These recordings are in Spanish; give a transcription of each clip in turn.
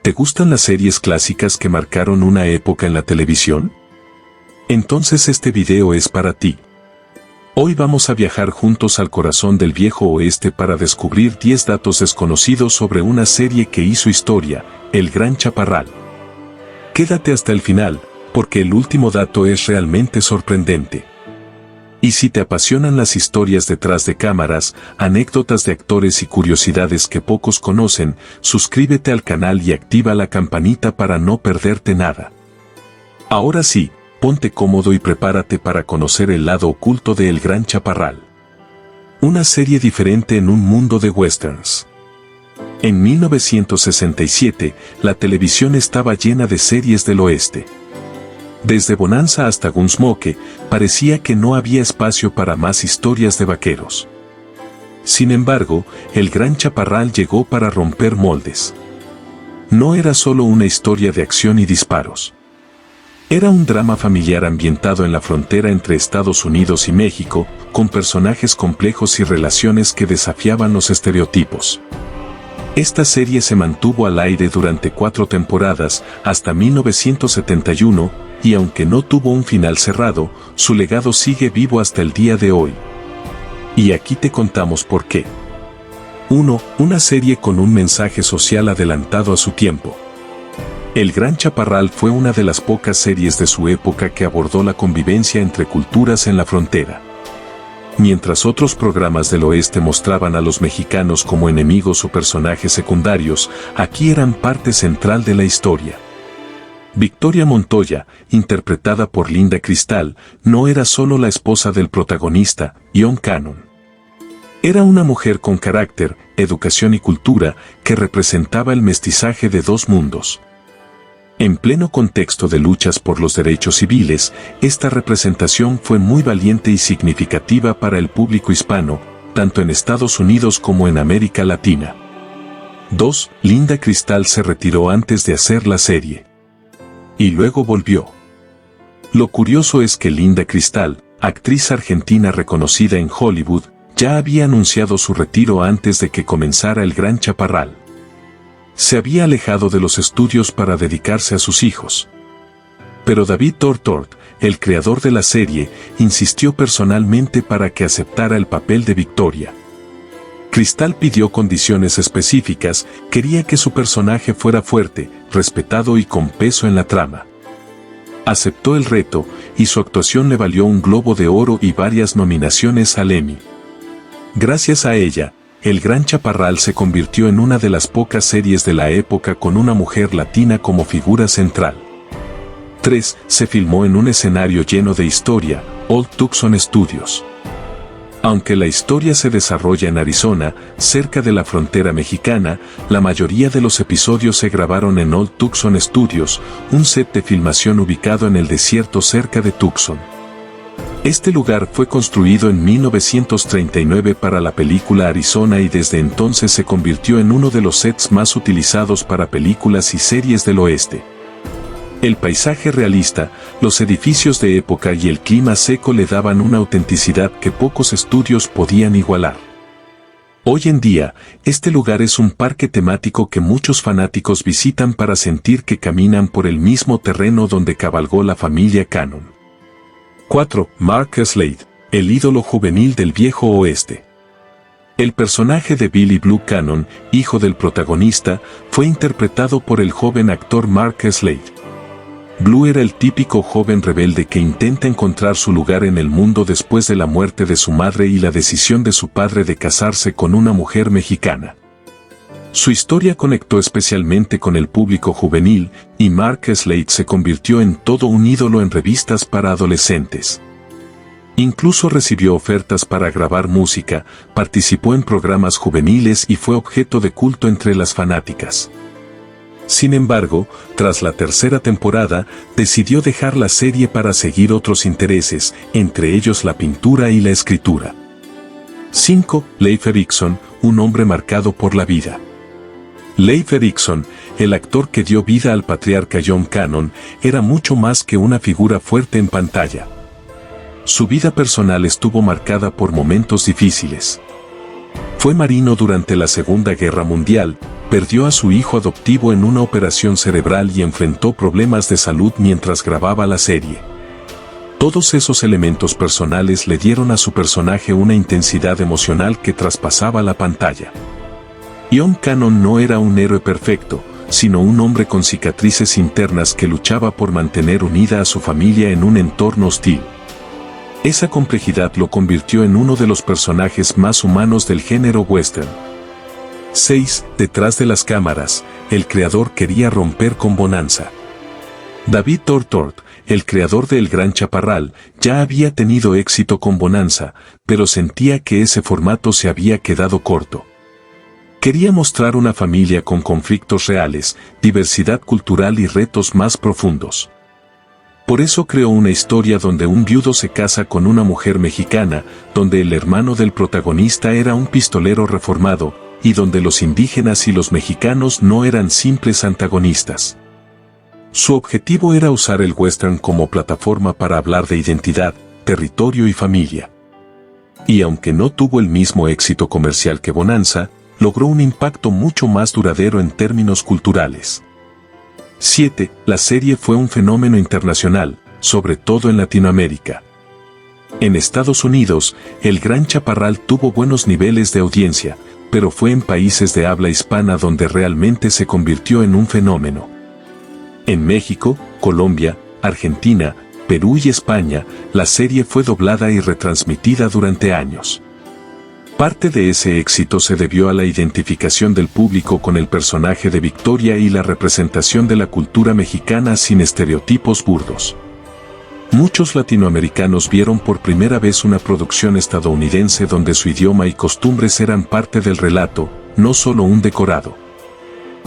¿Te gustan las series clásicas que marcaron una época en la televisión? Entonces este video es para ti. Hoy vamos a viajar juntos al corazón del viejo oeste para descubrir 10 datos desconocidos sobre una serie que hizo historia, El Gran Chaparral. Quédate hasta el final, porque el último dato es realmente sorprendente. Y si te apasionan las historias detrás de cámaras, anécdotas de actores y curiosidades que pocos conocen, suscríbete al canal y activa la campanita para no perderte nada. Ahora sí, ponte cómodo y prepárate para conocer el lado oculto de El Gran Chaparral. Una serie diferente en un mundo de westerns. En 1967, la televisión estaba llena de series del oeste. Desde Bonanza hasta Gunsmoke, parecía que no había espacio para más historias de vaqueros. Sin embargo, El Gran Chaparral llegó para romper moldes. No era solo una historia de acción y disparos. Era un drama familiar ambientado en la frontera entre Estados Unidos y México, con personajes complejos y relaciones que desafiaban los estereotipos. Esta serie se mantuvo al aire durante 4 temporadas, hasta 1971, y aunque no tuvo un final cerrado, su legado sigue vivo hasta el día de hoy. Y aquí te contamos por qué. 1. Una serie con un mensaje social adelantado a su tiempo. El Gran Chaparral fue una de las pocas series de su época que abordó la convivencia entre culturas en la frontera. Mientras otros programas del oeste mostraban a los mexicanos como enemigos o personajes secundarios, aquí eran parte central de la historia. Victoria Montoya, interpretada por Linda Cristal, no era solo la esposa del protagonista, John Cannon. Era una mujer con carácter, educación y cultura, que representaba el mestizaje de dos mundos. En pleno contexto de luchas por los derechos civiles, esta representación fue muy valiente y significativa para el público hispano, tanto en Estados Unidos como en América Latina. 2. Linda Cristal se retiró antes de hacer la serie. Y luego volvió. Lo curioso es que Linda Cristal, actriz argentina reconocida en Hollywood, ya había anunciado su retiro antes de que comenzara El Gran Chaparral. Se había alejado de los estudios para dedicarse a sus hijos. Pero David Tortort, el creador de la serie, insistió personalmente para que aceptara el papel de Victoria. Cristal pidió condiciones específicas, quería que su personaje fuera fuerte, respetado y con peso en la trama. Aceptó el reto, y su actuación le valió un Globo de Oro y varias nominaciones al Emmy. Gracias a ella, El Gran Chaparral se convirtió en una de las pocas series de la época con una mujer latina como figura central. 3. Se filmó en un escenario lleno de historia, Old Tucson Studios. Aunque la historia se desarrolla en Arizona, cerca de la frontera mexicana, la mayoría de los episodios se grabaron en Old Tucson Studios, un set de filmación ubicado en el desierto cerca de Tucson. Este lugar fue construido en 1939 para la película Arizona y desde entonces se convirtió en uno de los sets más utilizados para películas y series del oeste. El paisaje realista, los edificios de época y el clima seco le daban una autenticidad que pocos estudios podían igualar. Hoy en día, este lugar es un parque temático que muchos fanáticos visitan para sentir que caminan por el mismo terreno donde cabalgó la familia Cannon. 4. Mark Slade, el ídolo juvenil del viejo oeste. El personaje de Billy Blue Cannon, hijo del protagonista, fue interpretado por el joven actor Mark Slade. Blue era el típico joven rebelde que intenta encontrar su lugar en el mundo después de la muerte de su madre y la decisión de su padre de casarse con una mujer mexicana. Su historia conectó especialmente con el público juvenil, y Mark Slade se convirtió en todo un ídolo en revistas para adolescentes. Incluso recibió ofertas para grabar música, participó en programas juveniles y fue objeto de culto entre las fanáticas. Sin embargo, tras la tercera temporada, decidió dejar la serie para seguir otros intereses, entre ellos la pintura y la escritura. 5. Leif Erikson, un hombre marcado por la vida. Leif Erikson, el actor que dio vida al patriarca John Cannon, era mucho más que una figura fuerte en pantalla. Su vida personal estuvo marcada por momentos difíciles. Fue marino durante la Segunda Guerra Mundial, perdió a su hijo adoptivo en una operación cerebral y enfrentó problemas de salud mientras grababa la serie. Todos esos elementos personales le dieron a su personaje una intensidad emocional que traspasaba la pantalla. John Cannon no era un héroe perfecto, sino un hombre con cicatrices internas que luchaba por mantener unida a su familia en un entorno hostil. Esa complejidad lo convirtió en uno de los personajes más humanos del género western. 6. Detrás de las cámaras, el creador quería romper con Bonanza. David Tortort, el creador de El Gran Chaparral, ya había tenido éxito con Bonanza, pero sentía que ese formato se había quedado corto. Quería mostrar una familia con conflictos reales, diversidad cultural y retos más profundos. Por eso creó una historia donde un viudo se casa con una mujer mexicana, donde el hermano del protagonista era un pistolero reformado, y donde los indígenas y los mexicanos no eran simples antagonistas. Su objetivo era usar el western como plataforma para hablar de identidad, territorio y familia. Y aunque no tuvo el mismo éxito comercial que Bonanza, logró un impacto mucho más duradero en términos culturales. 7. La serie fue un fenómeno internacional, sobre todo en Latinoamérica. En Estados Unidos, El Gran Chaparral tuvo buenos niveles de audiencia, pero fue en países de habla hispana donde realmente se convirtió en un fenómeno. En México, Colombia, Argentina, Perú y España, la serie fue doblada y retransmitida durante años. Parte de ese éxito se debió a la identificación del público con el personaje de Victoria y la representación de la cultura mexicana sin estereotipos burdos. Muchos latinoamericanos vieron por primera vez una producción estadounidense donde su idioma y costumbres eran parte del relato, no solo un decorado.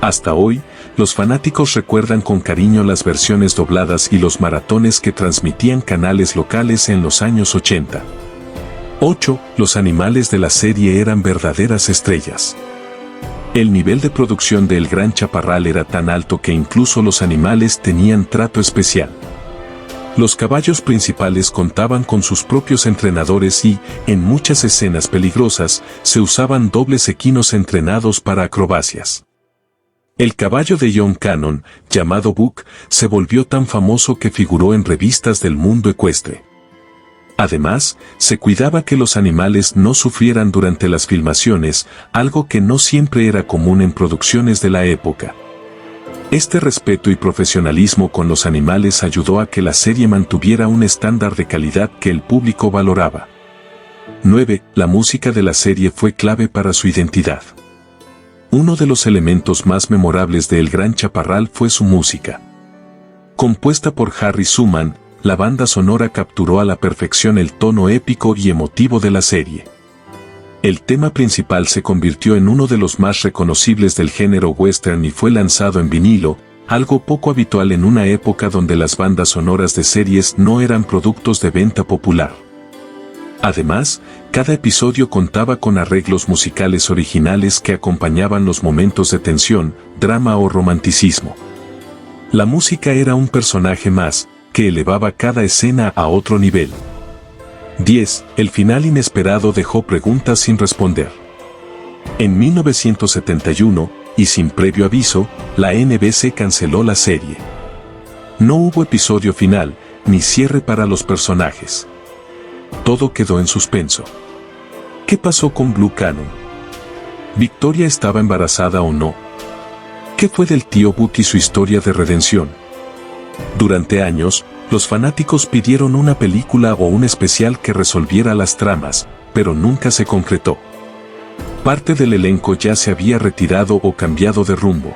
Hasta hoy, los fanáticos recuerdan con cariño las versiones dobladas y los maratones que transmitían canales locales en los años 80. 8. Los animales de la serie eran verdaderas estrellas. El nivel de producción de El Gran Chaparral era tan alto que incluso los animales tenían trato especial. Los caballos principales contaban con sus propios entrenadores y, en muchas escenas peligrosas, se usaban dobles equinos entrenados para acrobacias. El caballo de John Cannon, llamado Buck, se volvió tan famoso que figuró en revistas del mundo ecuestre. Además, se cuidaba que los animales no sufrieran durante las filmaciones, algo que no siempre era común en producciones de la época. Este respeto y profesionalismo con los animales ayudó a que la serie mantuviera un estándar de calidad que el público valoraba. 9. La música de la serie fue clave para su identidad. Uno de los elementos más memorables de El Gran Chaparral fue su música. Compuesta por Harry Suman, la banda sonora capturó a la perfección el tono épico y emotivo de la serie. El tema principal se convirtió en uno de los más reconocibles del género western y fue lanzado en vinilo, algo poco habitual en una época donde las bandas sonoras de series no eran productos de venta popular. Además, cada episodio contaba con arreglos musicales originales que acompañaban los momentos de tensión, drama o romanticismo. La música era un personaje más, que elevaba cada escena a otro nivel. 10. El final inesperado dejó preguntas sin responder. En 1971, y sin previo aviso, la NBC canceló la serie. No hubo episodio final, ni cierre para los personajes. Todo quedó en suspenso. ¿Qué pasó con Blue Cannon? ¿Victoria estaba embarazada o no? ¿Qué fue del tío Buck y su historia de redención? Durante años, los fanáticos pidieron una película o un especial que resolviera las tramas, pero nunca se concretó. Parte del elenco ya se había retirado o cambiado de rumbo.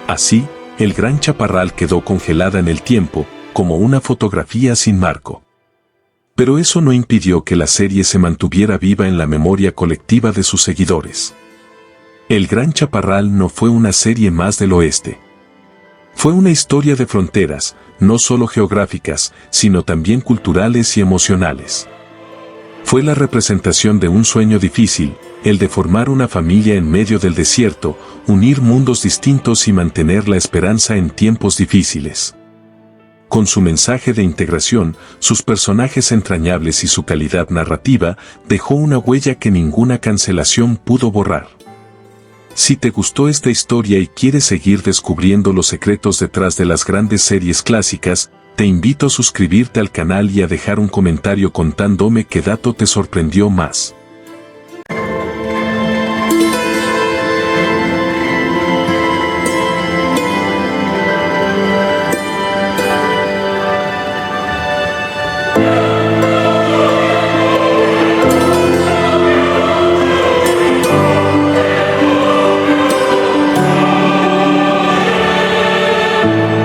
Así, El Gran Chaparral quedó congelada en el tiempo, como una fotografía sin marco. Pero eso no impidió que la serie se mantuviera viva en la memoria colectiva de sus seguidores. El Gran Chaparral no fue una serie más del oeste. Fue una historia de fronteras, no solo geográficas, sino también culturales y emocionales. Fue la representación de un sueño difícil, el de formar una familia en medio del desierto, unir mundos distintos y mantener la esperanza en tiempos difíciles. Con su mensaje de integración, sus personajes entrañables y su calidad narrativa, dejó una huella que ninguna cancelación pudo borrar. Si te gustó esta historia y quieres seguir descubriendo los secretos detrás de las grandes series clásicas, te invito a suscribirte al canal y a dejar un comentario contándome qué dato te sorprendió más.